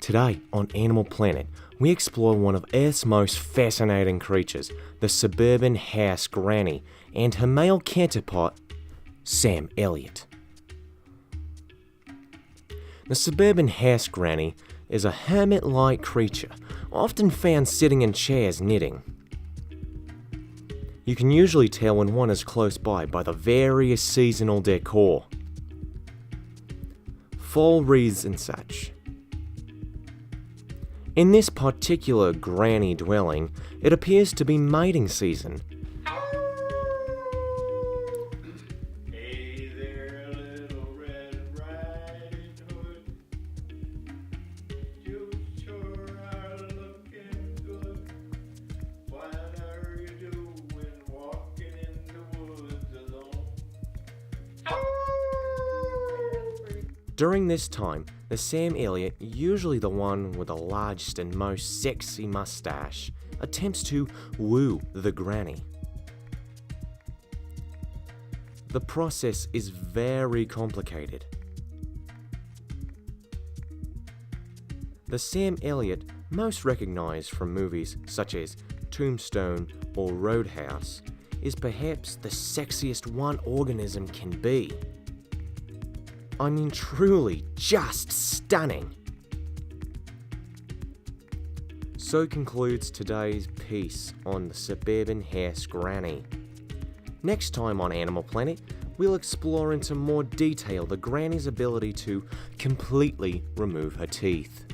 Today on Animal Planet, we explore one of Earth's most fascinating creatures, the suburban house granny, and her male counterpart, Sam Elliott. The suburban house granny is a hermit-like creature, often found sitting in chairs knitting. You can usually tell when one is close by the various seasonal decor. Fall wreaths and such. In this particular granny dwelling, it appears to be mating season. Hey there, little Red Riding Hood. You sure are looking good. What are you doing walking in the woods alone? During this time, the Sam Elliott, usually the one with the largest and most sexy mustache, attempts to woo the granny. The process is very complicated. The Sam Elliott, most recognised from movies such as Tombstone or Roadhouse, is perhaps the sexiest one organism can be. I mean, truly, just stunning. So concludes today's piece on the suburban house granny. Next time on Animal Planet, we'll explore into more detail the granny's ability to completely remove her teeth.